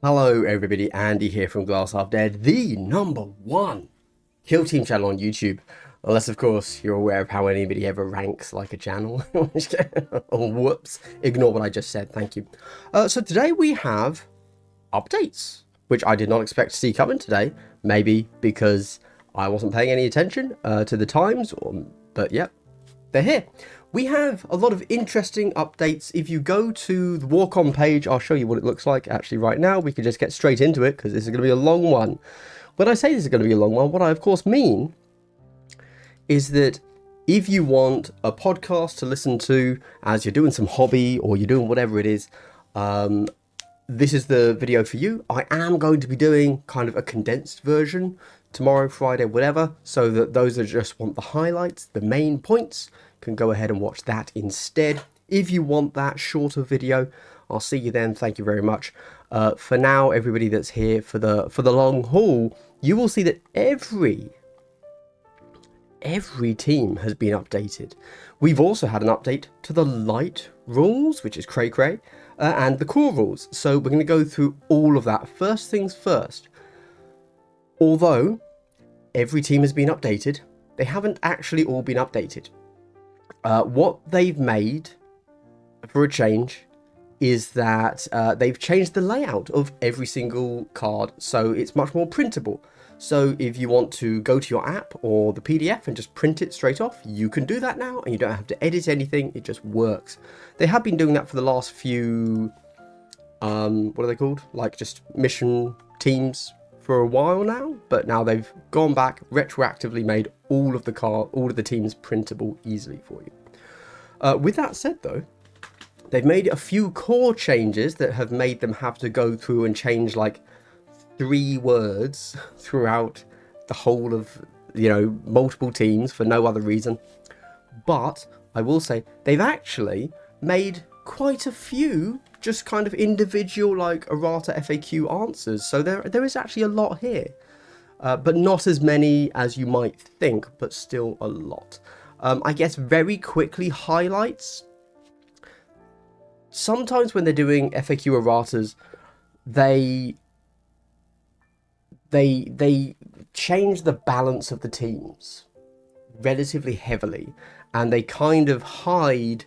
Hello everybody, Andy here from Glass Half Dead, the #1 kill team channel on YouTube. Unless of course you're aware of how anybody ever ranks like a channel. Oh, whoops, ignore what I just said, thank you. So today we have updates, which I did not expect to see coming today. Maybe because I wasn't paying any attention to the times, but yep, they're here. We have a lot of interesting updates. If you go to the Warcom page, I'll show you what it looks like actually right now. We can just get straight into it because this is going to be a long one. When I say this is going to be a long one, what I of course mean is that if you want a podcast to listen to as you're doing some hobby or you're doing whatever it is, this is the video for you. I am going to be doing kind of a condensed version tomorrow, Friday, whatever, so that those that just want the highlights, the main points, can go ahead and watch that instead. If you want that shorter video, I'll see you then. Thank you very much. For now, everybody that's here for the long haul, you will see that every team has been updated. We've also had an update to the light rules, which is cray cray, and the core rules. So we're going to go through all of that. First things first. Although every team has been updated, they haven't actually all been updated. What they've made for a change is that they've changed the layout of every single card, so it's much more printable. So if you want to go to your app or the PDF and just print it straight off, you can do that now, and you don't have to edit anything. It just works. They have been doing that for the last few, what are they called? Like just mission teams for a while now, but now they've gone back, retroactively made all of the teams printable easily for you. With that said though, they've made a few core changes that have made them have to go through and change like 3 words throughout the whole of, multiple teams for no other reason. But I will say they've actually made quite a few just kind of individual like errata FAQ answers. So there is actually a lot here, but not as many as you might think, but still a lot. I guess very quickly highlights. Sometimes when they're doing FAQ erratas, they change the balance of the teams relatively heavily, and they kind of hide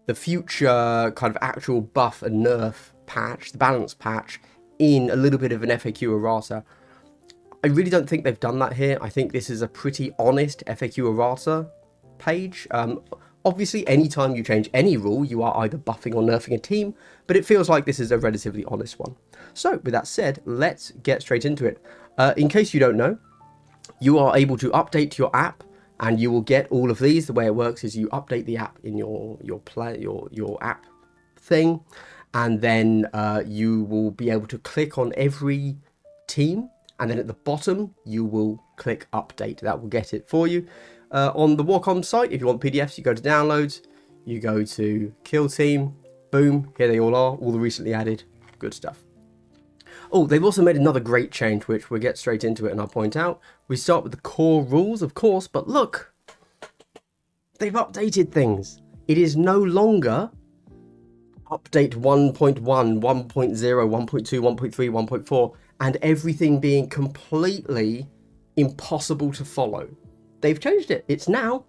the future kind of actual buff and nerf patch, the balance patch, in a little bit of an FAQ errata. I really don't think they've done that here. I think this is a pretty honest FAQ errata page. Obviously, anytime you change any rule, you are either buffing or nerfing a team, but it feels like this is a relatively honest one. So, with that said, let's get straight into it. In case you don't know, you are able to update your app, and you will get all of these. The way it works is you update the app in your app thing, and then you will be able to click on every team, and then at the bottom you will click update. That will get it for you. On the Warcom site, if you want PDFs, you go to downloads, you go to kill team, boom, here they all are, all the recently added, good stuff. Oh, they've also made another great change, which we'll get straight into it and I'll point out. We start with the core rules, of course, but look, they've updated things. It is no longer update 1.1, 1.0, 1.2, 1.3, 1.4, and everything being completely impossible to follow. They've changed it. It's now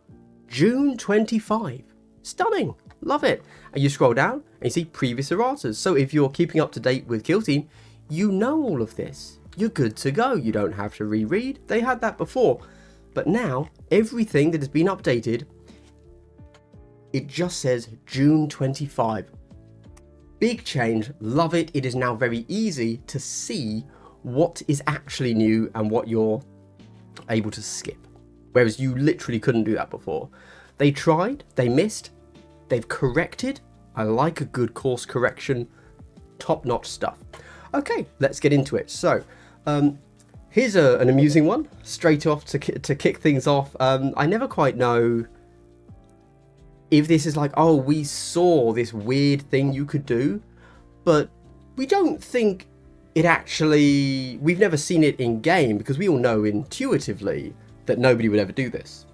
June 25. Stunning. Love it. And you scroll down and you see previous erratas. So if you're keeping up to date with Kill Team, you know all of this. You're good to go. You don't have to reread. They had that before. But now, everything that has been updated, it just says June 25. Big change. Love it. It is now very easy to see what is actually new and what you're able to skip. Whereas you literally couldn't do that before. They tried. They missed. They've corrected. I like a good course correction. Top-notch stuff. Okay, let's get into it. So, here's an amusing one, straight off to kick things off. I never quite know if this is like, oh, we saw this weird thing you could do, but we don't think it actually, we've never seen it in game, because we all know intuitively that nobody would ever do this.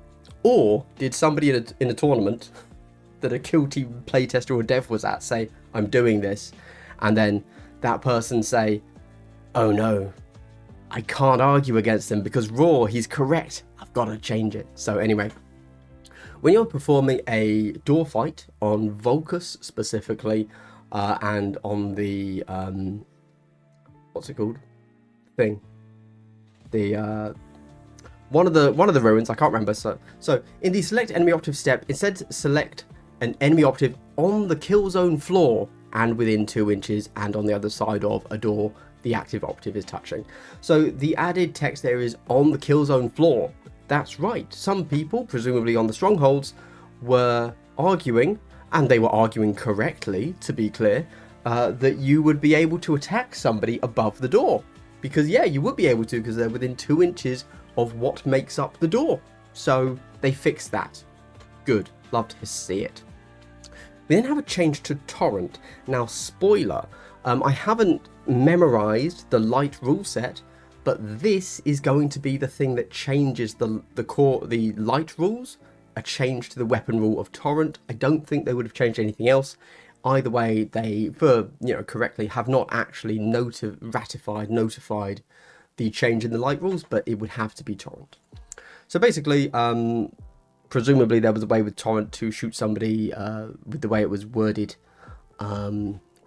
Or did somebody in a tournament that a kill team playtester or dev was at say, I'm doing this, and then that person say, oh no, I can't argue against him because Raw, he's correct. I've got to change it. So anyway, when you're performing a door fight on Vulcus specifically, and on the what's it called? Thing. The one of the ruins, I can't remember. So in the select enemy operative step, instead select an enemy operative on the kill zone floor and within 2 inches, and on the other side of a door the active operative is touching. So the added text there is on the kill zone floor. That's right. Some people, presumably on the strongholds, were arguing, and they were arguing correctly, to be clear, that you would be able to attack somebody above the door. Because yeah, you would be able to, because they're within 2 inches of what makes up the door. So they fixed that. Good. Love to see it. We then have a change to torrent. Now, spoiler, I haven't memorized the light rule set, but this is going to be the thing that changes the light rules. A change to the weapon rule of torrent. I don't think they would have changed anything else. Either way, they, correctly, have not actually notified the change in the light rules, but it would have to be torrent. So basically, presumably there was a way with torrent to shoot somebody with the way it was worded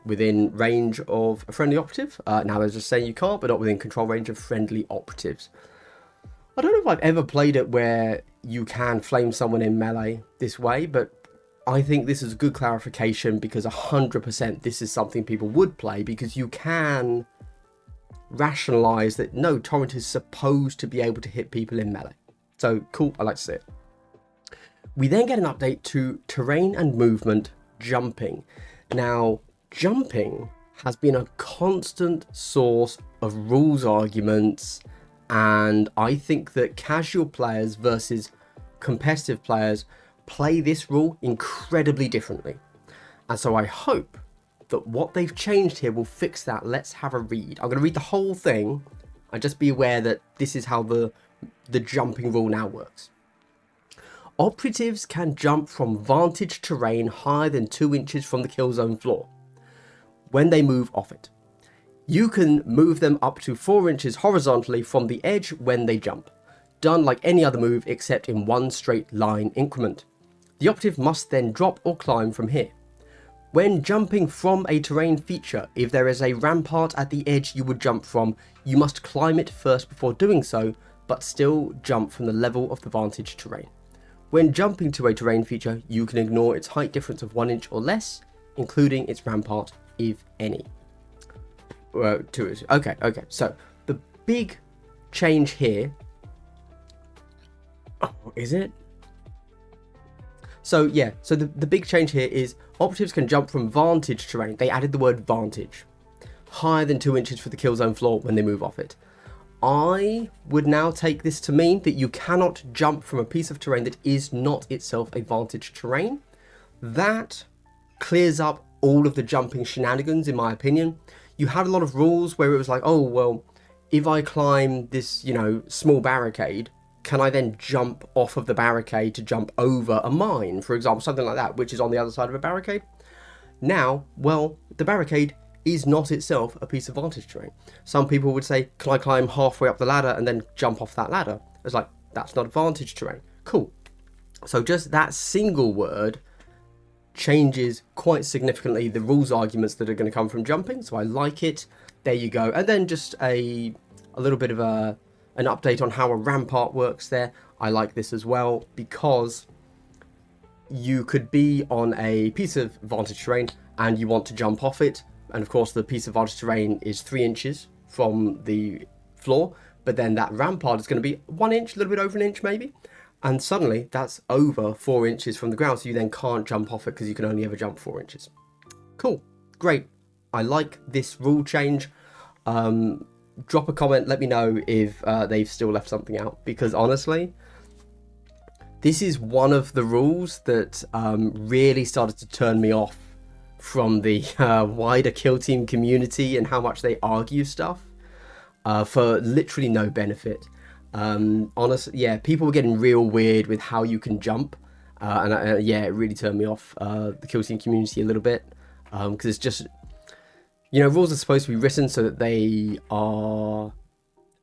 within range of a friendly operative. Now they're just saying you can't, but not within control range of friendly operatives. I don't know if I've ever played it where you can flame someone in melee this way, but I think this is a good clarification, because 100% this is something people would play, because you can rationalize that no, torrent is supposed to be able to hit people in melee. So cool, I like to see it. We then get an update to terrain and movement jumping. Now, jumping has been a constant source of rules arguments, and I think that casual players versus competitive players play this rule incredibly differently. And so I hope that what they've changed here will fix that. Let's have a read. I'm going to read the whole thing, and just be aware that this is how the jumping rule now works. Operatives can jump from vantage terrain higher than 2 inches from the kill zone floor when they move off it. You can move them up to 4 inches horizontally from the edge when they jump, done like any other move except in one straight line increment. The operative must then drop or climb from here. When jumping from a terrain feature, if there is a rampart at the edge you would jump from, you must climb it first before doing so, but still jump from the level of the vantage terrain. When jumping to a terrain feature, you can ignore its height difference of 1 inch or less, including its rampart, if any. Okay, so the big change here... Oh, is it? So yeah, so the big change here is operatives can jump from vantage terrain. They added the word vantage. Higher than 2 inches for the kill zone floor when they move off it. I would now take this to mean that you cannot jump from a piece of terrain that is not itself a vantage terrain. That clears up all of the jumping shenanigans, in my opinion. You had a lot of rules where it was like, oh, well, if I climb this, small barricade, can I then jump off of the barricade to jump over a mine, for example, something like that, which is on the other side of a barricade? Now, well, the barricade is not itself a piece of vantage terrain. Some people would say, can I climb halfway up the ladder and then jump off that ladder? It's like, that's not vantage terrain. Cool. So just that single word changes quite significantly the rules arguments that are going to come from jumping. So I like it. There you go. And then just a little bit of an update on how a rampart works there. I like this as well, because you could be on a piece of vantage terrain and you want to jump off it. And of course, the piece of vantage terrain is 3 inches from the floor, but then that rampart is going to be 1 inch, a little bit over an inch maybe. And suddenly that's over 4 inches from the ground. So you then can't jump off it because you can only ever jump 4 inches. Cool. Great. I like this rule change. Drop a comment. Let me know if they've still left something out, because honestly, this is one of the rules that really started to turn me off from the wider kill team community and how much they argue stuff for literally no benefit. Honestly, yeah, people were getting real weird with how you can jump, and yeah, it really turned me off the kill team community a little bit, because it's just, You know, rules are supposed to be written so that they are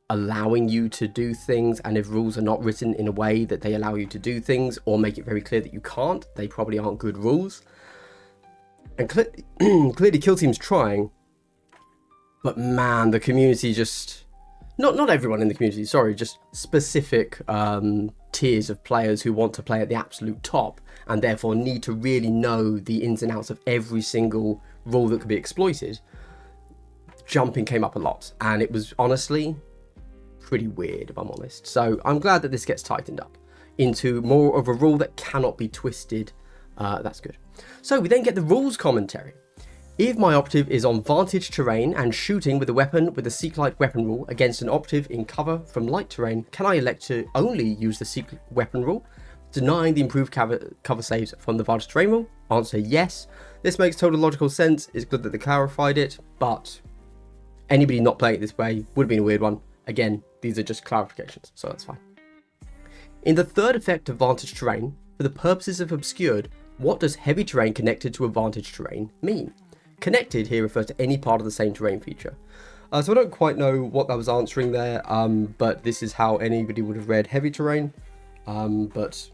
allowing you to do things, and if rules are not written in a way that they allow you to do things or make it very clear that you can't, they probably aren't good rules. And clearly Kill Team's trying, but man, the community just... Not everyone in the community, sorry, just specific tiers of players who want to play at the absolute top and therefore need to really know the ins and outs of every single rule that could be exploited. Jumping came up a lot, and it was honestly pretty weird, if I'm honest. So I'm glad that this gets tightened up into more of a rule that cannot be twisted. That's good. So we then get the rules commentary. If my operative is on vantage terrain and shooting with a weapon with the Seek Light weapon rule against an operative in cover from light terrain, can I elect to only use the Seek weapon rule, denying the improved cover saves from the vantage terrain rule? Answer, yes. This makes total logical sense. It's good that they clarified it, but anybody not playing it this way would have been a weird one. Again, these are just clarifications, so that's fine. In the third effect of vantage terrain, for the purposes of obscured, what does heavy terrain connected to a vantage terrain mean? Connected here refers to any part of the same terrain feature. So I don't quite know what that was answering there, but this is how anybody would have read heavy terrain. But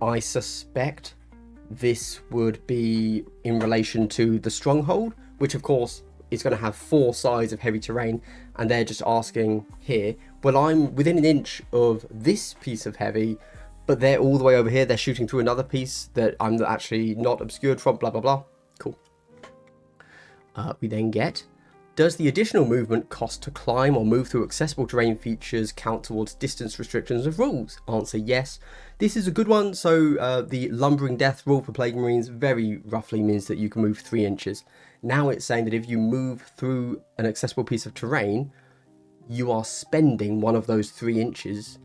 I suspect this would be in relation to the stronghold, which of course is going to have 4 sides of heavy terrain, and they're just asking here, well, I'm within an inch of this piece of heavy, but they're all the way over here, they're shooting through another piece that I'm actually not obscured from, blah blah blah. Cool. We then get, does the additional movement cost to climb or move through accessible terrain features count towards distance restrictions of rules? Answer, yes. This is a good one. So the lumbering death rule for Plague Marines very roughly means that you can move 3 inches. Now it's saying that if you move through an accessible piece of terrain, you are spending one of those 3 inches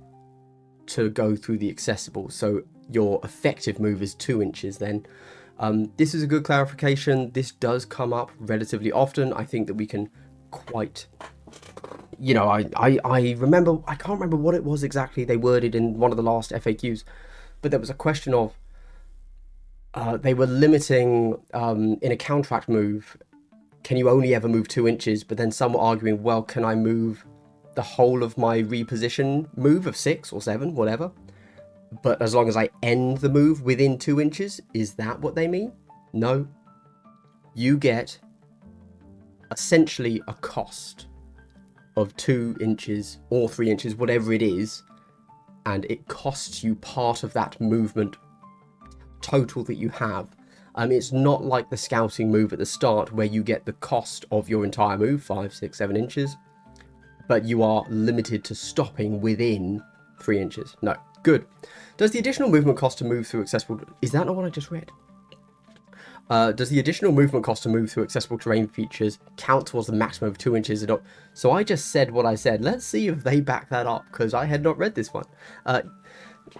to go through the accessible. So your effective move is 2 inches then. This is a good clarification. This does come up relatively often. I think that we can quite, you know, I remember, I can't remember what it was exactly they worded in one of the last FAQs, but there was a question of, they were limiting, in a counteract move, can you only ever move 2 inches? But then some were arguing, well, can I move the whole of my reposition move of 6 or 7, whatever? But as long as I end the move within 2 inches, is that what they mean? No. You get essentially a cost of 2 inches or 3 inches, whatever it is, and it costs you part of that movement total that you have. It's not like the scouting move at the start where you get the cost of your entire move, 5, 6, 7 inches, but you are limited to stopping within 3 inches. No. Good. Does the additional movement cost to move through accessible... Is that not what I just read? Does the additional movement cost to move through accessible terrain features count towards the maximum of 2 inches? So I just said what I said. Let's see if they back that up, because I had not read this one.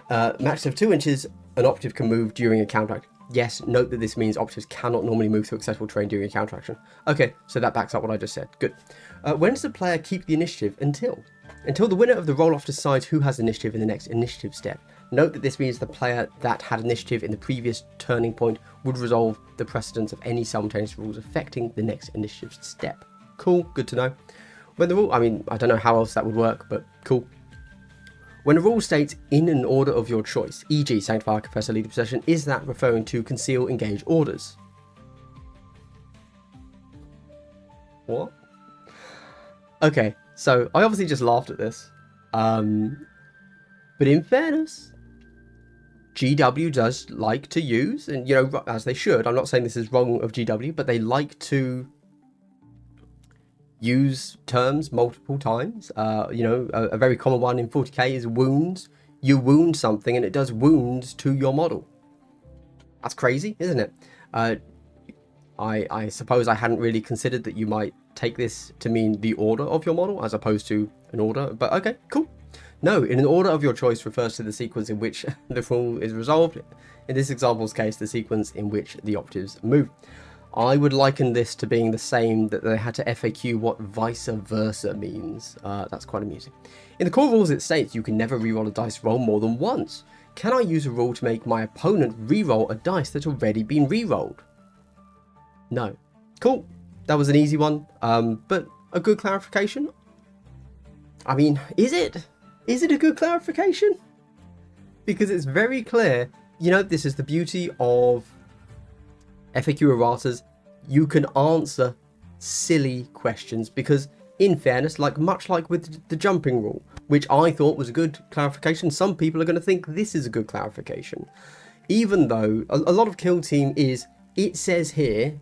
Max of 2 inches, an operative can move during a counteract. Yes, note that this means operatives cannot normally move through accessible terrain during a counteraction. Okay, so that backs up what I just said. Good. When does the player keep the initiative? Until the winner of the roll-off decides who has initiative in the next initiative step. Note that this means the player that had initiative in the previous turning point would resolve the precedence of any simultaneous rules affecting the next initiative step. Cool, good to know. When the rule, I mean, I don't know how else that would work, but cool. When a rule states in an order of your choice, e.g. Sanctify, Confessor, Lead the Procession, is that referring to Conceal, Engage orders? What? Okay, so I obviously just laughed at this. But in fairness, GW does like to use, and you know, as they should, I'm not saying this is wrong of GW, but they like to use terms multiple times. You know, a very common one in 40k is wounds. You wound something and it does wounds to your model. That's crazy, isn't it? I suppose I hadn't really considered that you might take this to mean the order of your model as opposed to an order, but okay, cool. No, in an order of your choice refers to the sequence in which the rule is resolved. In this example's case, the sequence in which the operatives move. I would liken this to being the same that they had to FAQ what vice versa means. That's quite amusing. In the core rules it states you can never reroll a dice roll more than once. Can I use a rule to make my opponent reroll a dice that's already been rerolled? No. Cool. that was an easy one, but a good clarification. I mean, is it? Is it a good clarification? Because it's very clear. You know, this is the beauty of FAQ erratas. You can answer silly questions because, in fairness, much like with the jumping rule, which I thought was a good clarification, some people are going to think this is a good clarification. Even though a lot of Kill Team is, it says here,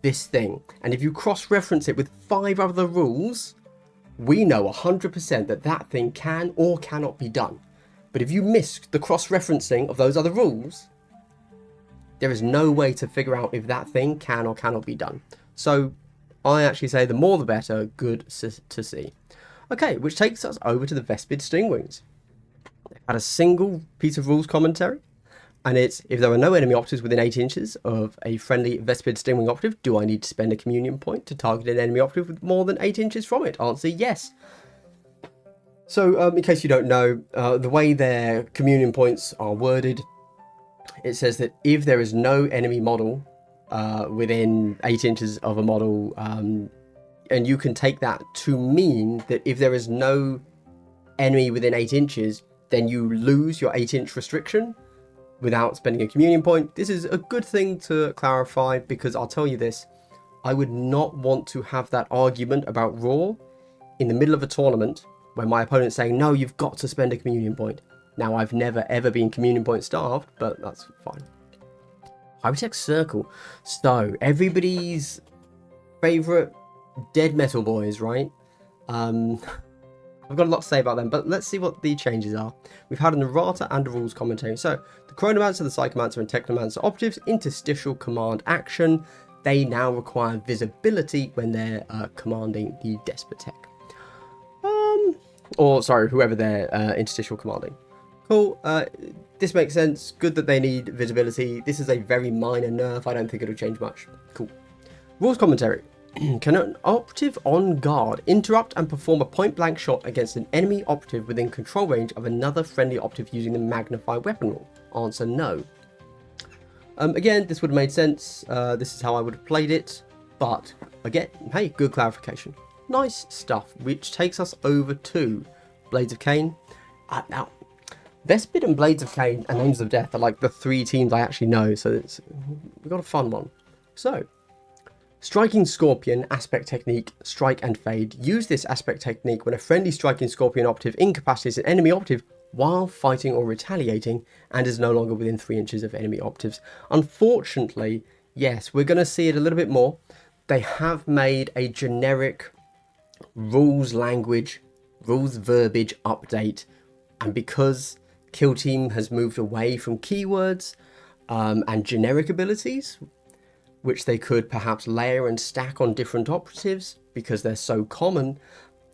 this thing. And if you cross-reference it with 5 other rules, we know 100% that that thing can or cannot be done. But if you miss the cross-referencing of those other rules, there is no way to figure out if that thing can or cannot be done. So I actually say the more the better, good to see. Okay, which takes us over to the Vespid Stingwings. They've had a single piece of rules commentary, and it's, if there are no enemy optives within 8 inches of a friendly Vespid Stingwing operative, do I need to spend a communion point to target an enemy operative with more than 8 inches from it? Answer, yes. So, in case you don't know, the way their communion points are worded, it says that if there is no enemy model within 8 inches of a model, and you can take that to mean that if there is no enemy within 8 inches, then you lose your 8-inch restriction without spending a communion point. This is a good thing to clarify, because I'll tell you this, I would not want to have that argument about Raw in the middle of a tournament when my opponent's saying, no, you've got to spend a communion point. Now, I've never ever been communion point starved, but that's fine. High-tech circle. So, everybody's favourite dead metal boys, right? I've got a lot to say about them, but let's see what the changes are. We've had an errata and a rules commentary. So, the Chronomancer, the Psychomancer, and Technomancer operatives, interstitial command action. They now require visibility when they're commanding the Despotech. Or, sorry, whoever they're interstitial commanding. Cool. This makes sense. Good that they need visibility. This is a very minor nerf. I don't think it'll change much. Cool. Rules commentary. Can an operative on guard interrupt and perform a point-blank shot against an enemy operative within control range of another friendly operative using the Magnify weapon rule? Answer, no. Again, this would have made sense. This is how I would have played it. But, again, hey, good clarification. Nice stuff, which takes us over to Blades of Cain. Now, Vespid and Blades of Cain and Names of Death are like the 3 teams I actually know, so we've got a fun one. So, Striking Scorpion, Aspect Technique, Strike and Fade. Use this Aspect Technique when a friendly Striking Scorpion operative incapacitates an enemy operative while fighting or retaliating and is no longer within 3 inches of enemy operatives. Unfortunately, yes, we're going to see it a little bit more. They have made a generic rules language, rules verbiage update, and because Kill Team has moved away from keywords and generic abilities, which they could perhaps layer and stack on different operatives because they're so common,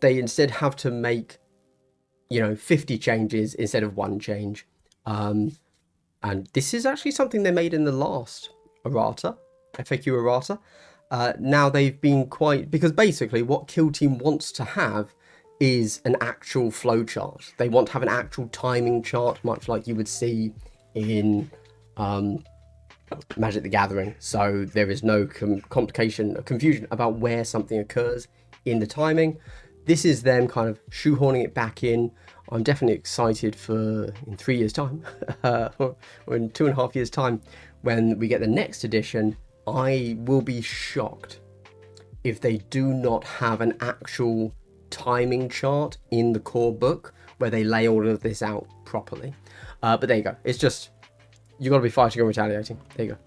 they instead have to make, 50 changes instead of 1 change. And this is actually something they made in the last errata, FAQ errata. Now they've been because basically what Kill Team wants to have is an actual flowchart. They want to have an actual timing chart, much like you would see in Magic the Gathering. So there is no confusion about where something occurs in the timing. This is them kind of shoehorning it back in. I'm definitely excited for in 3 years' time, or in 2.5 years' time, when we get the next edition. I will be shocked if they do not have an actual timing chart in the core book where they lay all of this out properly. But there you go. It's just, you got to be fighting or retaliating. There you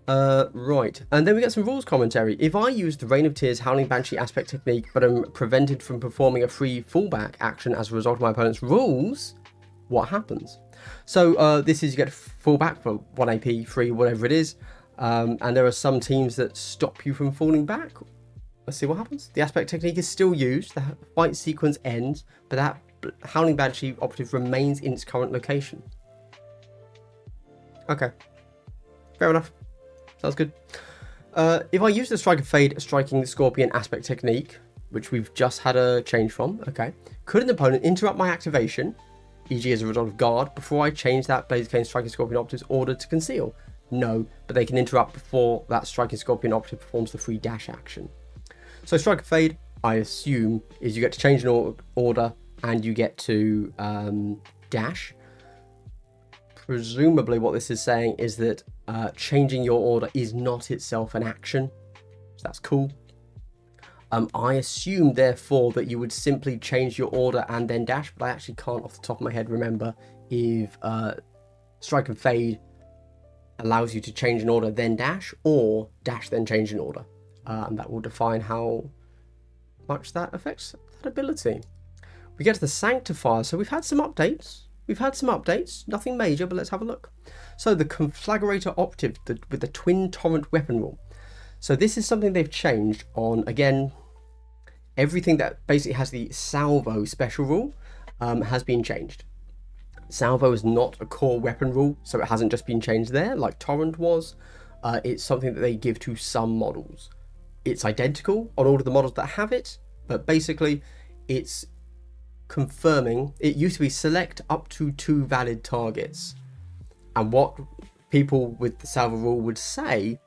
go. Right. And then we get some rules commentary. If I use the Reign of Tears Howling Banshee Aspect Technique, but I'm prevented from performing a free fallback action as a result of my opponent's rules, what happens? So this is you get fallback for 1 AP, free, whatever it is. And there are some teams that stop you from falling back. Let's see what happens. The Aspect Technique is still used. The fight sequence ends, but that Howling Banshee operative remains in its current location. Okay. Fair enough. Sounds good. If I use the Strike and Fade Striking Scorpion Aspect Technique, which we've just had a change from, okay, could an opponent interrupt my activation, e.g. as a result of guard, before I change that Blades of Cain Striking Scorpion operative's order to conceal? No, but they can interrupt before that Striking Scorpion operative performs the free dash action. So Strike and Fade, I assume, is you get to change an order and you get to dash. Presumably what this is saying is that changing your order is not itself an action. So that's cool. I assume, therefore, that you would simply change your order and then dash, but I actually can't off the top of my head remember if Strike and Fade allows you to change an order then dash, or dash then change an order. And that will define how much that affects that ability. We get to the Sanctifier. So we've had some updates. Nothing major, but let's have a look. So the Conflagrator Optive with the Twin Torrent Weapon Rule. So this is something they've changed on, again, everything that basically has the Salvo special rule has been changed. Salvo is not a core weapon rule, so it hasn't just been changed there like Torrent was. It's something that they give to some models. It's identical on all of the models that have it, but basically it's confirming. It used to be select up to 2 valid targets, and what people with the Salvo rule would say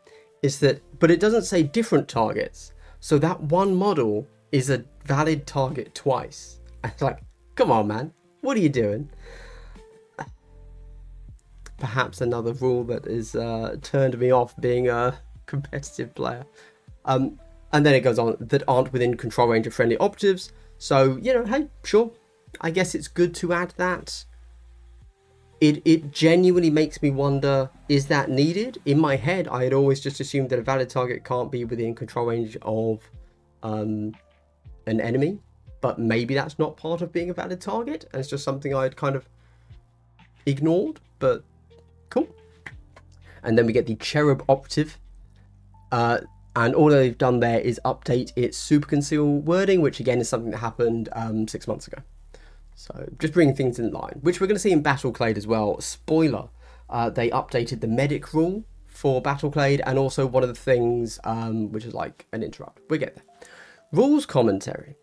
is that, but it doesn't say different targets, so that one model is a valid target twice. It's like, come on man, what are you doing? Perhaps another rule that is turned me off being a competitive player. And then it goes on, that aren't within control range of friendly operatives. So, you know, hey, sure, I guess it's good to add that. It genuinely makes me wonder, is that needed? In my head, I had always just assumed that a valid target can't be within control range of an enemy. But maybe that's not part of being a valid target, and it's just something I'd kind of ignored, but cool. And then we get the Cherub Operative. And all they've done there is update its Super Conceal wording, which again is something that happened 6 months ago. So just bringing things in line, which we're going to see in Battleclade as well. Spoiler, they updated the medic rule for Battleclade, and also one of the things which is like an interrupt. We'll get there. Rules commentary.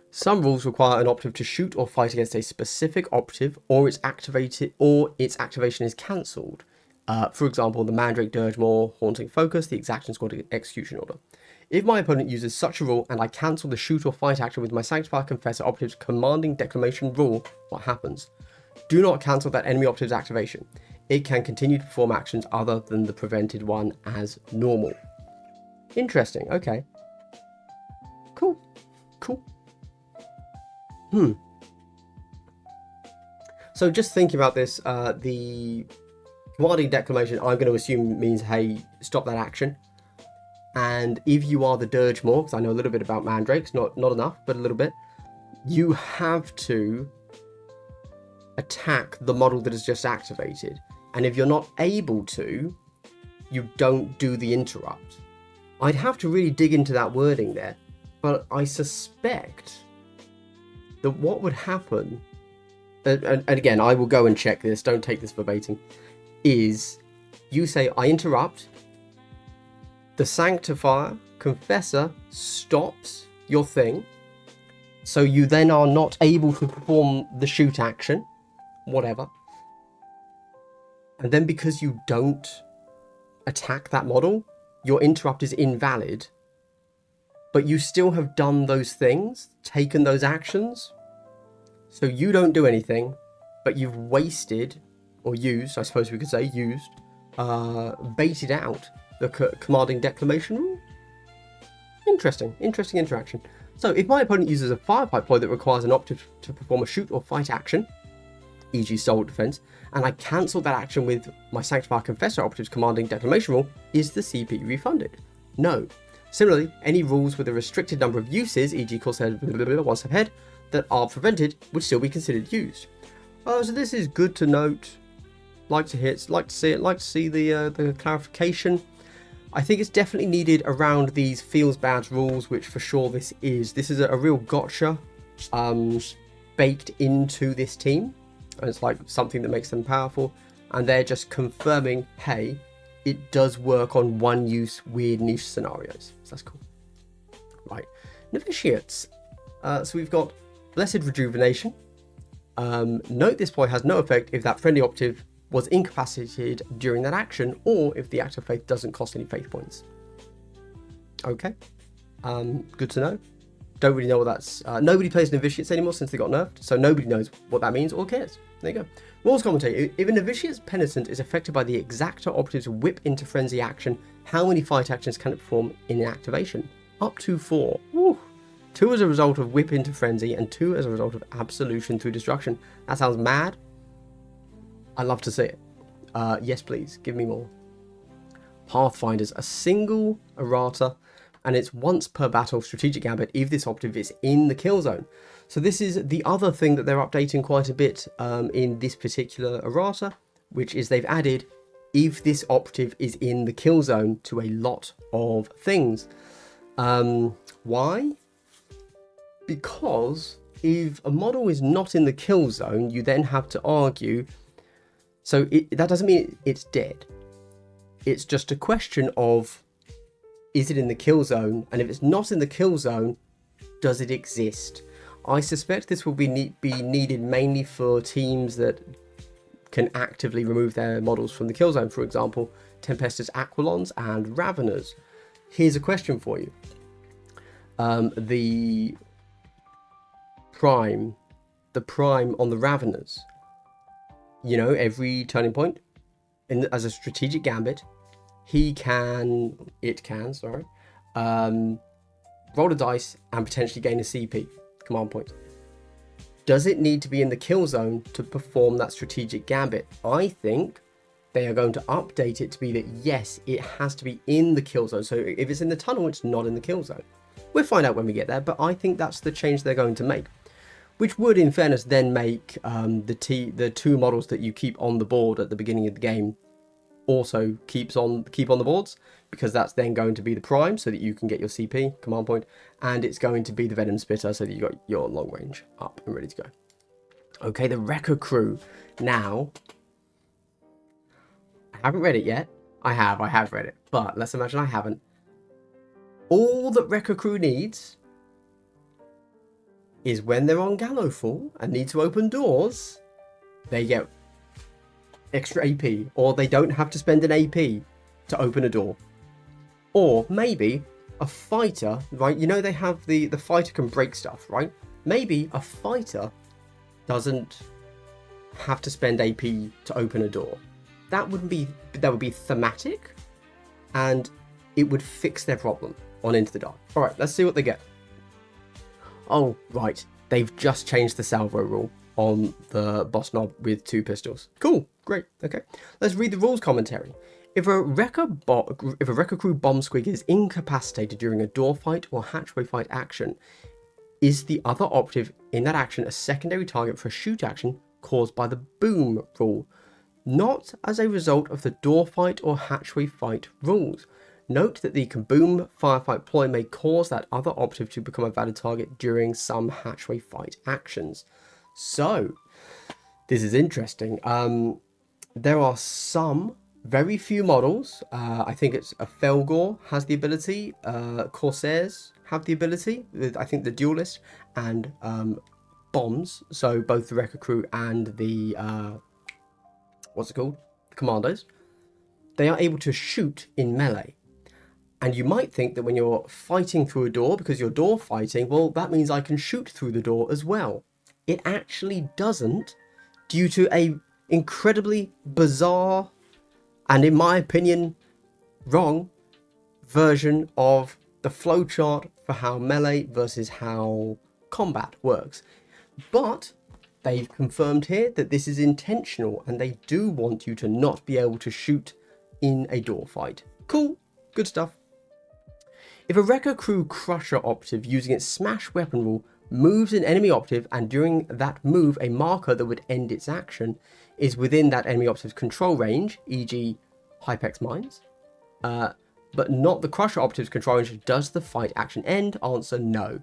Some rules require an operative to shoot or fight against a specific operative, or its activation is cancelled. For example, the Mandrake Dirge Maw, Haunting Focus, the Exaction Squad Execution Order. If my opponent uses such a rule and I cancel the shoot or fight action with my Sanctifier Confessor operative's commanding declamation rule, what happens? Do not cancel that enemy operative's activation. It can continue to perform actions other than the prevented one as normal. Interesting, okay. Cool. So just thinking about this, the commanding declamation, I'm going to assume means, hey, stop that action. And if you are the Dirge Maw, because I know a little bit about Mandrakes, not enough, but a little bit, you have to attack the model that is just activated. And if you're not able to, you don't do the interrupt. I'd have to really dig into that wording there, but I suspect that what would happen, and again, I will go and check this, don't take this verbatim, is you say, I interrupt, the Sanctifier Confessor stops your thing, so you then are not able to perform the shoot action, whatever. And then because you don't attack that model, your interrupt is invalid, but you still have done those things, taken those actions, so you don't do anything, but you've wasted, or used, I suppose we could say used, baited out the commanding declamation rule. Interesting interaction. So if my opponent uses a firepipe ploy that requires an operative to perform a shoot or fight action, e.g. stalwart defense, and I cancel that action with my Sanctifier Confessor operative's commanding declamation rule, is the CP refunded? No. Similarly, any rules with a restricted number of uses, e.g. Corsair one step ahead, that are prevented would still be considered used. So this is good to note. Like to see the clarification. I think it's definitely needed around these feels bad rules, which for sure this is. This is a real gotcha baked into this team. And it's like something that makes them powerful. And they're just confirming, hey, it does work on one-use weird niche scenarios. So that's cool. Right. Novitiates. So we've got Blessed Rejuvenation. Note this ploy has no effect if that friendly operative was incapacitated during that action, or if the act of faith doesn't cost any faith points. Okay, good to know. Don't really know what that's... nobody plays novitiates anymore since they got nerfed, so nobody knows what that means or cares. There you go. Rules commentary. If a novitiate's penitent is affected by the exactor operative's whip into frenzy action, how many fight actions can it perform in an activation? Up to 4. Woo. 2 as a result of whip into frenzy, and 2 as a result of absolution through destruction. That sounds mad. I'd love to see it. Yes, please. Give me more. Pathfinders. A single errata, and it's once per battle strategic gambit if this operative is in the kill zone. So this is the other thing that they're updating quite a bit in this particular errata, which is they've added if this operative is in the kill zone to a lot of things. Why? Because if a model is not in the kill zone, you then have to argue. So that doesn't mean it's dead. It's just a question of, is it in the kill zone? And if it's not in the kill zone, does it exist? I suspect this will be needed mainly for teams that can actively remove their models from the kill zone. For example, Tempestus Aquilons and Raveners. Here's a question for you. The prime on the Raveners. You know, every turning point as a strategic gambit, it can, roll a dice and potentially gain a CP, command point. Does it need to be in the kill zone to perform that strategic gambit? I think they are going to update it to be that yes, it has to be in the kill zone. So if it's in the tunnel, it's not in the kill zone. We'll find out when we get there, but I think that's the change they're going to make. Which would, in fairness, then make the 2 models that you keep on the board at the beginning of the game also keep on the boards, because that's then going to be the prime, so that you can get your CP, command point, and it's going to be the Venom Spitter, so that you got your long range up and ready to go. Okay, the Wrecker Crew. Now, I haven't read it yet. I have read it, but let's imagine I haven't. All that Wrecker Crew needs is when they're on Gallowfall and need to open doors, they get extra AP, or they don't have to spend an AP to open a door. Or maybe a fighter, right? You know, they have the fighter can break stuff, right? Maybe a fighter doesn't have to spend AP to open a door. That would be thematic, and it would fix their problem on Into the Dark. All right, let's see what they get. Oh, right. They've just changed the salvo rule on the boss knob with 2 pistols. Cool. Great. Okay. Let's read the rules commentary. If a Wrecker Crew bomb squig is incapacitated during a door fight or hatchway fight action, is the other operative in that action a secondary target for a shoot action caused by the boom rule, not as a result of the door fight or hatchway fight rules. Note that the kaboom firefight ploy may cause that other operative to become a valid target during some hatchway fight actions. So, this is interesting. There are some, very few models. I think it's a Felgor has the ability. Corsairs have the ability. I think the Duelist and bombs. So both the Wrecker Crew and the what's it called? The Commandos. They are able to shoot in melee. And you might think that when you're fighting through a door, because you're door fighting, well, that means I can shoot through the door as well. It actually doesn't, due to a incredibly bizarre, and in my opinion, wrong version of the flowchart for how melee versus how combat works. But they've confirmed here that this is intentional, and they do want you to not be able to shoot in a door fight. Cool, good stuff. If a Wrecker Crew Crusher operative using its Smash weapon rule moves an enemy operative, and during that move a marker that would end its action is within that enemy operative's control range, e.g. Hypex Mines, but not the Crusher operative's control range, does the fight action end? Answer, no.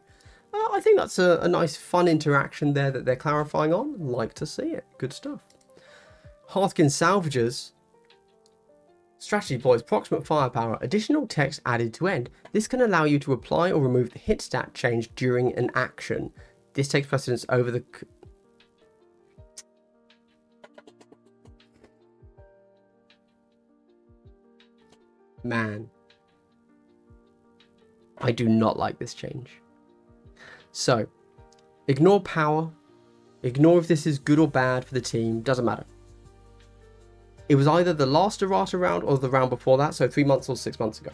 I think that's a nice fun interaction there that they're clarifying on. Like to see it. Good stuff. Hearthkin Salvagers. Strategy deploys proximate firepower, additional text added to end. This can allow you to apply or remove the hit stat change during an action. This takes precedence over the... Man, I do not like this change. So, ignore power. Ignore if this is good or bad for the team. Doesn't matter. It was either the last errata round or the round before that, so 3 months or 6 months ago.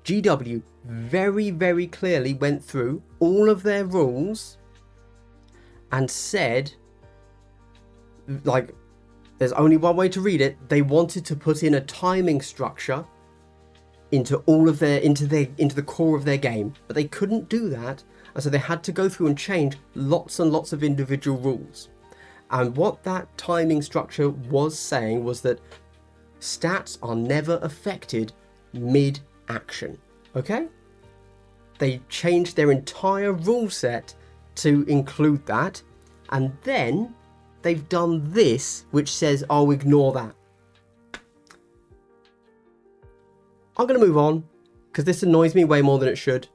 GW very, very clearly went through all of their rules and said, like, there's only one way to read it. They wanted to put in a timing structure into all of their into the core of their game, but they couldn't do that, and so they had to go through and change lots and lots of individual rules. And what that timing structure was saying was that stats are never affected mid-action. Okay? They changed their entire rule set to include that, and then they've done this, which says, oh, ignore that. I'm going to move on, because this annoys me way more than it should.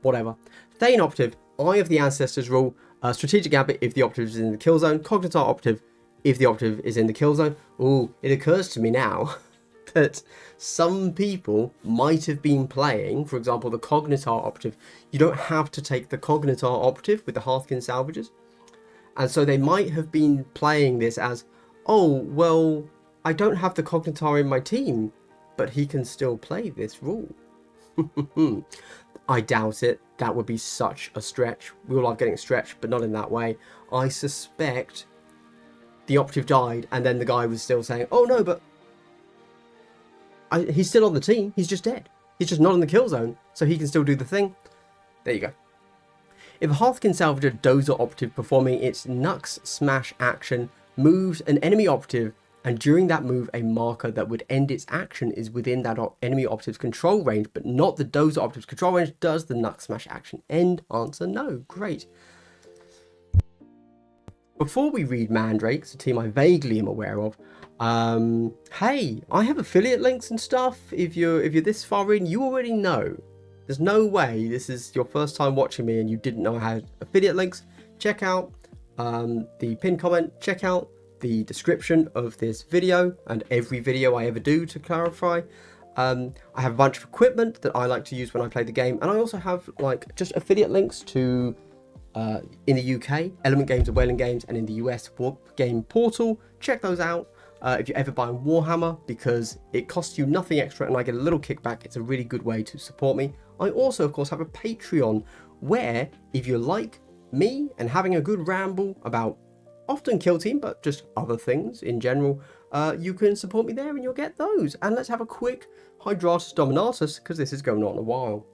Whatever. Thane Operative, Eye of the Ancestors rule, Strategic Gambit if the operative is in the kill zone, Cognitar Operative if the operative is in the kill zone. Ooh, it occurs to me now that some people might have been playing, for example, the Cognitar Operative. You don't have to take the Cognitar Operative with the Hearthkin Salvages. And so they might have been playing this as, oh, well, I don't have the Cognitar in my team, but he can still play this rule. I doubt it. That would be such a stretch. We all love getting stretched, but not in that way. I suspect the operative died, and then the guy was still saying, oh no, but he's still on the team. He's just dead. He's just not in the kill zone, so he can still do the thing. There you go. If a Hearthkin Salvager Dozer Operative performing its Nux Smash action moves an enemy operative, and during that move a marker that would end its action is within that enemy operative's control range, but not the Dozer Operative's control range, does the Nux Smash action end? Answer no. Great. Before we read Mandrakes, a team I vaguely am aware of, hey, I have affiliate links and stuff. If you're this far in, you already know. There's no way this is your first time watching me and you didn't know I had affiliate links. Check out the pinned comment. Check out the description of this video and every video I ever do, to clarify. I have a bunch of equipment that I like to use when I play the game, and I also have like just affiliate links to in the UK, Element Games and Whaling Games, and in the US, War Game Portal. Check those out if you're ever buying Warhammer, because it costs you nothing extra and I get a little kickback. It's a really good way to support me. I also, of course, have a Patreon where, if you like me and having a good ramble about often Kill Team, but just other things in general, you can support me there and you'll get those. And let's have a quick Hydratus Dominatus, because this is going on a while.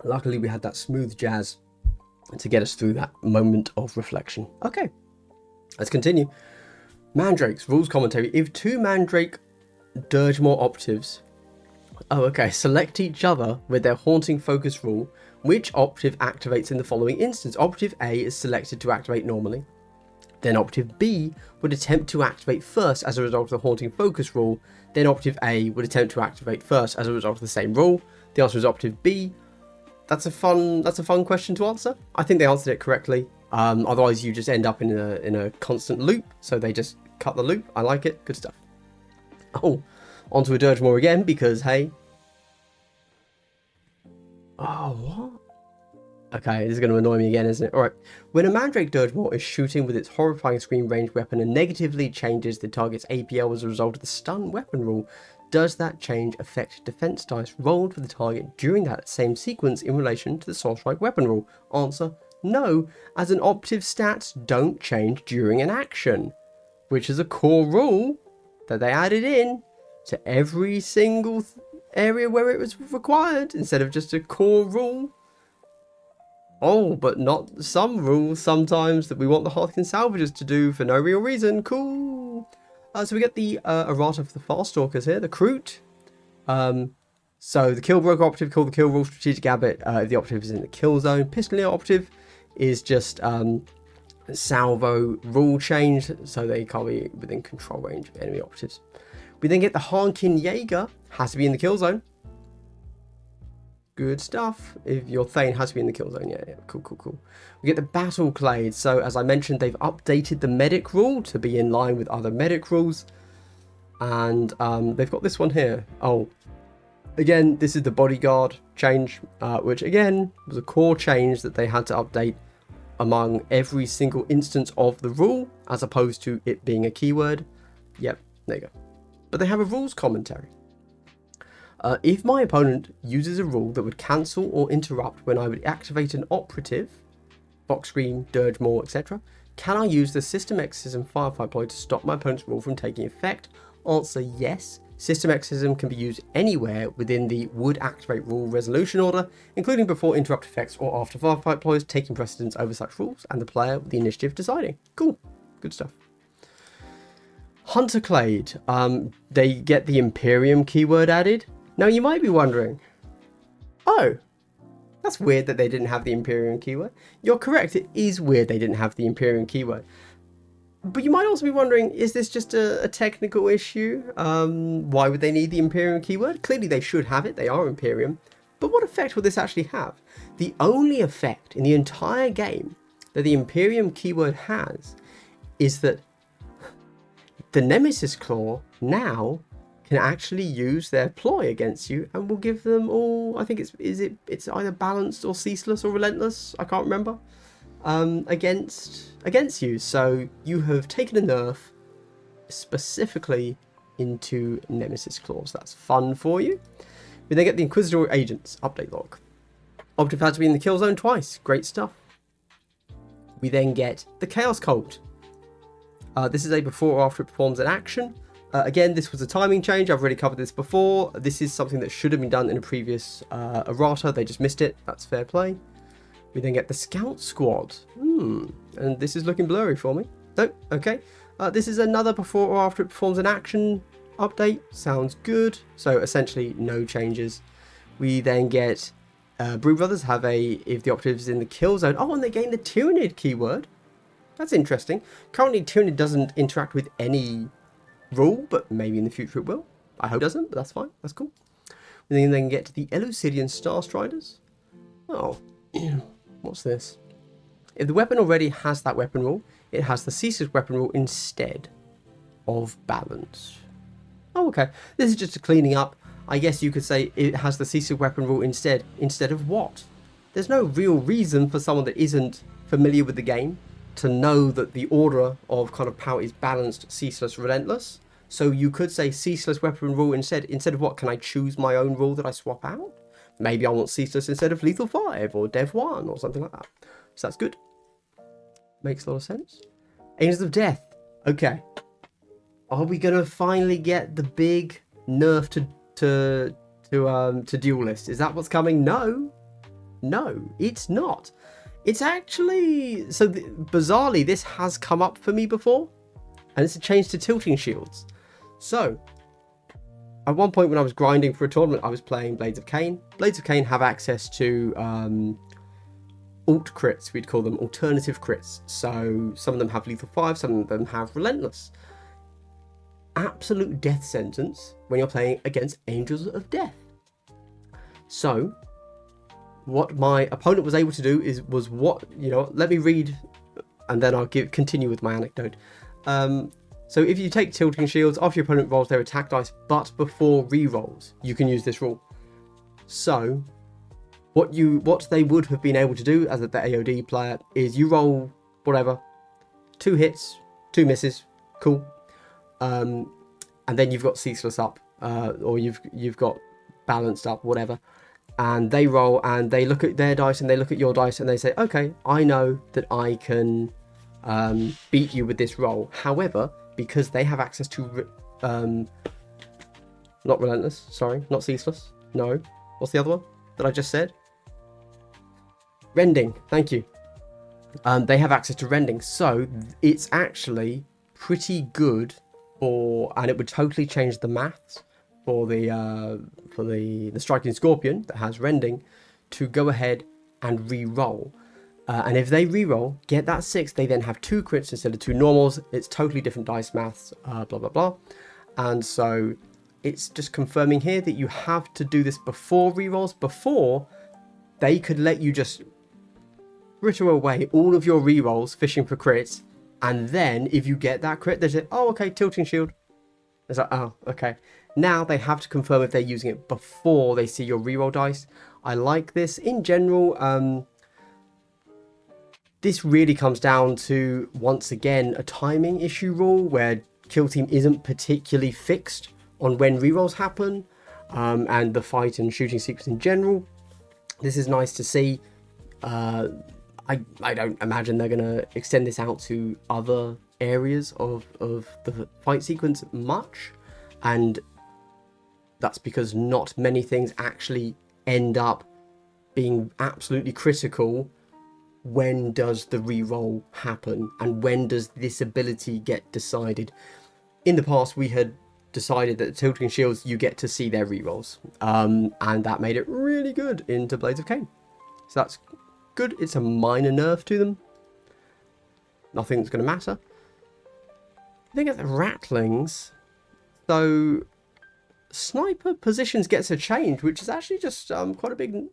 Luckily we had that smooth jazz to get us through that moment of reflection. Okay, let's continue. Mandrakes, rules commentary. If two Mandrake Dirgemore operatives, select each other with their haunting focus rule, which operative activates in the following instance? Operative A is selected to activate normally. Then operative B would attempt to activate first as a result of the haunting focus rule. Then operative A would attempt to activate first as a result of the same rule. The answer is operative B. That's a fun question to answer. I think they answered it correctly. Otherwise you just end up in a constant loop. So they just cut the loop. I like it. Good stuff. Oh, onto a Dirgemore again, because hey. Oh, what? Okay, this is going to annoy me again, isn't it? Alright. When a Mandrake Dirgemore is shooting with its horrifying scream ranged weapon and negatively changes the target's APL as a result of the stun weapon rule, does that change affect defense dice rolled for the target during that same sequence in relation to the Soul Strike weapon rule? Answer, no, as an operative stats don't change during an action, which is a core rule that they added in to every single area where it was required, instead of just a core rule. Oh, but not some rules sometimes that we want the Hearthkin Salvagers to do for no real reason. Cool. So we get the errata for the Farstalkers here, the Kroot. So the Kill Broker operative called the Kill Rule, Strategic Gambit if the operative is in the kill zone. Pistolier operative is just salvo rule change, so they can't be within control range of enemy operatives. We then get the Harkin Jaeger, has to be in the kill zone. Good stuff. If your Thane has to be in the kill zone. Yeah, cool. We get the battle clade. So as I mentioned, they've updated the medic rule to be in line with other medic rules. And they've got this one here. Oh, again, this is the bodyguard change, which again was a core change that they had to update among every single instance of the rule, as opposed to it being a keyword. Yep, there you go. But they have a rules commentary. If my opponent uses a rule that would cancel or interrupt when I would activate an operative, Box Scream, Dirge Maw, etc., can I use the System Exorcism Firefight ploy to stop my opponent's rule from taking effect? Answer yes. System Exorcism can be used anywhere within the would activate rule resolution order, including before interrupt effects or after Firefight ploys, taking precedence over such rules, and the player with the initiative deciding. Cool. Good stuff. Hunter Clade. They get the Imperium keyword added. Now you might be wondering, oh, that's weird that they didn't have the Imperium keyword. You're correct, it is weird they didn't have the Imperium keyword. But you might also be wondering, is this just a technical issue? Why would they need the Imperium keyword? Clearly they should have it, they are Imperium. But what effect will this actually have? The only effect in the entire game that the Imperium keyword has is that the Nemesis Claw now can actually use their ploy against you and will give them all, I think it's either balanced or ceaseless or relentless, I can't remember, against you. So you have taken a nerf specifically into Nemesis Claws. That's fun for you. We then get the Inquisitor Agents update log. Operative had to be in the kill zone twice. Great stuff. We then get the Chaos Cult. This is a before or after it performs an action. Again, this was a timing change. I've already covered this before. This is something that should have been done in a previous errata. They just missed it. That's fair play. We then get the Scout Squad. And this is looking blurry for me. No, okay. This is another before or after it performs an action update. Sounds good. So essentially no changes. We then get Brew Brothers have if the operative is in the kill zone. Oh, and they gain the Tyranid keyword. That's interesting. Currently, Tyranid doesn't interact with any rule, but maybe in the future it will. I hope it doesn't, but that's fine. That's cool. We then get to the Elucidian Star Striders. Oh, what's this? If the weapon already has that weapon rule, it has the ceaseless weapon rule instead of balance. Oh, okay. This is just a cleaning up. I guess you could say it has the ceaseless weapon rule instead of what? There's no real reason for someone that isn't familiar with the game to know that the order of kind of power is balanced, ceaseless, relentless. So you could say ceaseless weapon rule instead of what? Can I choose my own rule that I swap out? Maybe I want ceaseless instead of lethal 5 or dev 1 or something like that. So that's good. Makes a lot of sense. Angels of Death. Okay. Are we gonna finally get the big nerf to duelist? Is that what's coming? No, it's not. It's actually, so bizarrely, this has come up for me before, and it's a change to tilting shields. So, at one point when I was grinding for a tournament, I was playing Blades of Cain. Blades of Cain have access to alt crits, we'd call them alternative crits. So, some of them have lethal 5, some of them have relentless. Absolute death sentence when you're playing against Angels of Death. So, what my opponent was able to do was let me read and then I'll continue with my anecdote. So if you take tilting shields, after your opponent rolls their attack dice, but before re-rolls, you can use this rule. So what they would have been able to do as the AOD player is you roll whatever, 2 hits, 2 misses, cool. And then you've got ceaseless up, or you've got balanced up, whatever. And they roll and they look at their dice and they look at your dice and they say, okay, I know that I can beat you with this roll. However, because they have access to not relentless, sorry, not ceaseless, no, what's the other one that I just said? Rending, thank you. They have access to rending, so it's actually pretty good and it would totally change the maths for the striking scorpion that has rending to go ahead and re-roll. And if they re-roll, get that 6, they then have 2 crits instead of 2 normals. It's totally different dice maths, blah, blah, blah. And so it's just confirming here that you have to do this before rerolls. Before, they could let you just fritter away all of your rerolls fishing for crits, and then if you get that crit, they say, oh, okay, tilting shield. It's like, oh, okay. Now they have to confirm if they're using it before they see your reroll dice. I like this. In general, this really comes down to, once again, a timing issue rule where Kill Team isn't particularly fixed on when rerolls happen, and the fight and shooting sequence in general. This is nice to see. I don't imagine they're going to extend this out to other areas of the fight sequence much, and that's because not many things actually end up being absolutely critical. When does the reroll happen, and when does this ability get decided? In the past, we had decided that the tilting shields, you get to see their rerolls, and that made it really good into Blades of Cain. So that's good. It's a minor nerf to them. Nothing's going to matter. I think at the rattlings, so sniper positions gets a change, which is actually just quite a big.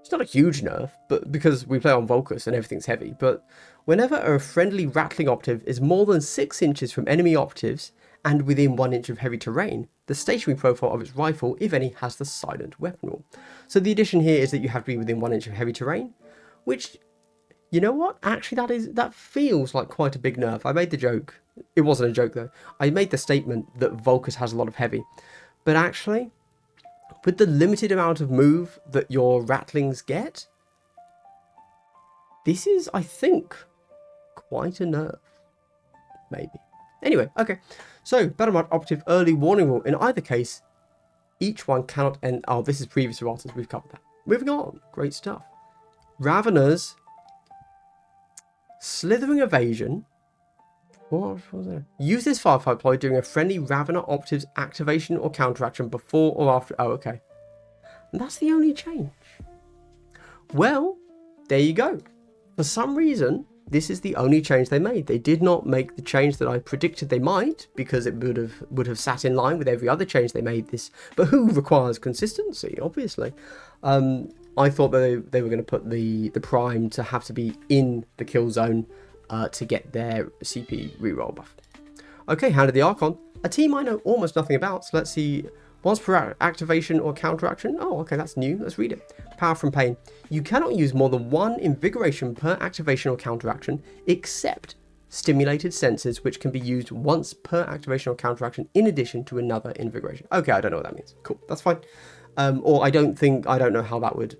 It's not a huge nerf, but because we play on Volcus and everything's heavy. But whenever a friendly rattling operative is more than 6 inches from enemy operatives and within 1 inch of heavy terrain, the stationary profile of its rifle, if any, has the silent weapon rule. So the addition here is that you have to be within 1 inch of heavy terrain, which, you know what? Actually, that feels like quite a big nerf. I made the joke. It wasn't a joke though. I made the statement that Volcus has a lot of heavy, but actually, with the limited amount of move that your rattlings get, this is, I think, quite a nerf. Maybe. Anyway, okay. So, Battle Mode Operative Early Warning Rule. In either case, each one cannot end... Oh, this is previous erratas. We've covered that. Moving on. Great stuff. Raveners. Slithering Evasion. What was there? Use this firefight ploy during a friendly Ravener operative's activation or counteraction before or after. Oh, okay. And that's the only change. Well, there you go. For some reason, this is the only change they made. They did not make the change that I predicted they might, because it would have sat in line with every other change they made this. But who requires consistency, obviously? I thought that they were going to put the prime to have to be in the kill zone to get their CP reroll buff. Okay, Hand of the Archon. A team I know almost nothing about, so let's see. Once per activation or counteraction. Oh, okay, that's new. Let's read it. Power from Pain. You cannot use more than 1 invigoration per activation or counteraction, except stimulated senses, which can be used once per activation or counteraction in addition to another invigoration. Okay, I don't know what that means. Cool, that's fine. Or I don't know how that would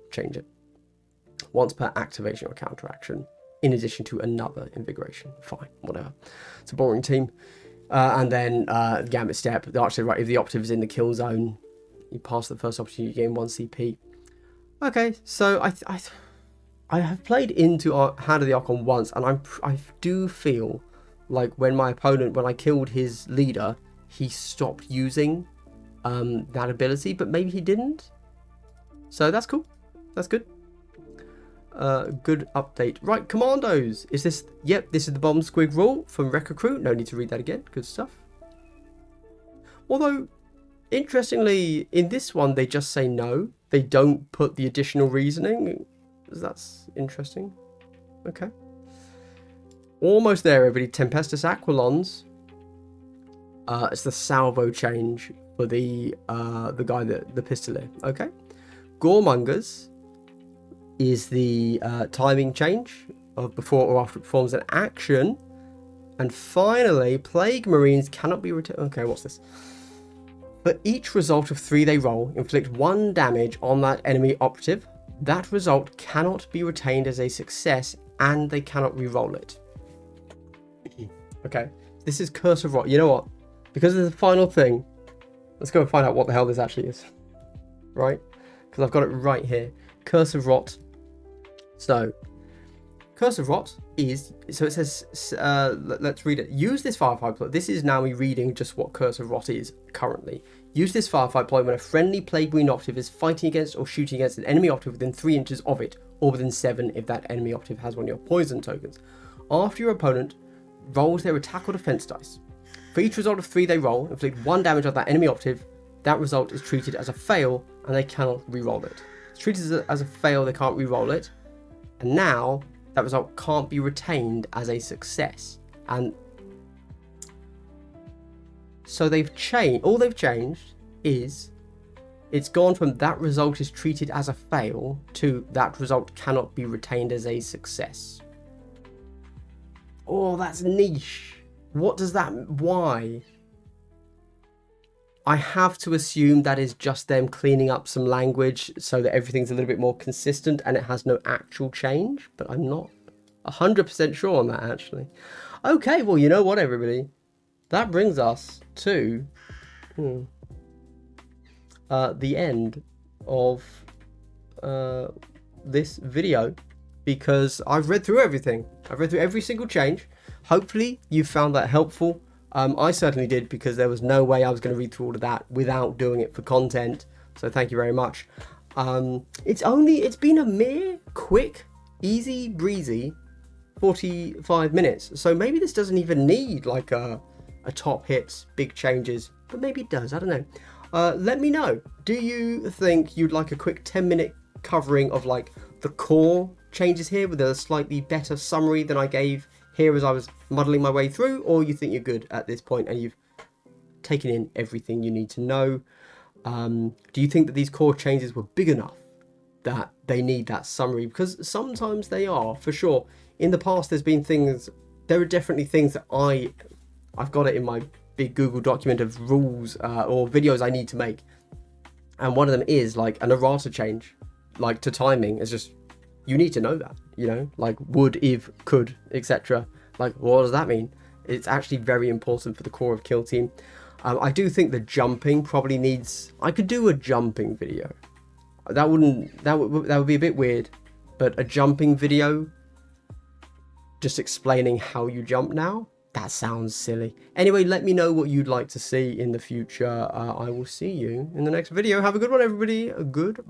change it. Once per activation or counteraction in addition to another invigoration. Fine, whatever. It's a boring team. And then Gambit Step. Actually, right, if the operative is in the kill zone, you pass the first opportunity, you gain 1 CP. Okay, so I have played into Hand of the Archon once, and I do feel like when I killed his leader, he stopped using that ability, but maybe he didn't. So that's cool. That's good. Good update. Right, Commandos. Is this... Yep, this is the Bomb Squig rule from Wreck Recruit. No need to read that again. Good stuff. Although, interestingly, in this one, they just say no. They don't put the additional reasoning. That's interesting. Okay. Almost there, everybody. Tempestus Aquilons. It's the salvo change for the guy the Pistolier. Okay. Goremongers is the timing change of before or after it performs an action. And finally, Plague Marines cannot be returned. Okay, what's this? For each result of 3 they roll, inflict 1 damage on that enemy operative. That result cannot be retained as a success, and they cannot re-roll it. Okay, this is Curse of Rot. You know what? Because of the final thing, let's go and find out what the hell this actually is. Right? Because I've got it right here. Curse of Rot. So, Curse of Rot is, so it says, let's read it. Use this firefight ploy. This is now me reading just what Curse of Rot is currently. Use this firefight ploy when a friendly Plague Marine operative is fighting against or shooting against an enemy operative within 3 inches of it, or within 7 if that enemy operative has one of your poison tokens. After your opponent rolls their attack or defense dice, For each result of 3 they roll, inflict 1 damage on that enemy operative. That result is treated as a fail, and they cannot re-roll it. It's treated as a fail, they can't re-roll it. And now, that result can't be retained as a success. And so they've changed, all they've changed is, it's gone from that result is treated as a fail to that result cannot be retained as a success. Oh, that's niche. What does that, why? I have to assume that is just them cleaning up some language so that everything's a little bit more consistent and it has no actual change, but I'm not 100% sure on that actually. Okay, well, you know what, everybody? That brings us to the end of this video, because I've read through everything. I've read through every single change. Hopefully you found that helpful. I certainly did, because there was no way I was going to read through all of that without doing it for content. So thank you very much. It's been a mere quick, easy breezy 45 minutes. So maybe this doesn't even need like a top hits, big changes, but maybe it does. I don't know. Let me know. Do you think you'd like a quick 10-minute covering of like the core changes here with a slightly better summary than I gave here as I was muddling my way through, or you think you're good at this point and you've taken in everything you need to know? Do you think that these core changes were big enough that they need that summary? Because sometimes they are, for sure. In the past, there are definitely things that I've got it in my big Google document of rules or videos I need to make. And one of them is like an errata change, like to timing. It's just, you need to know that, you know, like would, if, could, etc. Like, what does that mean? It's actually very important for the core of Kill Team. I do think the jumping probably needs, I could do a jumping video. That would be a bit weird, but a jumping video just explaining how you jump now, that sounds silly. Anyway, let me know what you'd like to see in the future. I will see you in the next video. Have a good one, everybody. Good.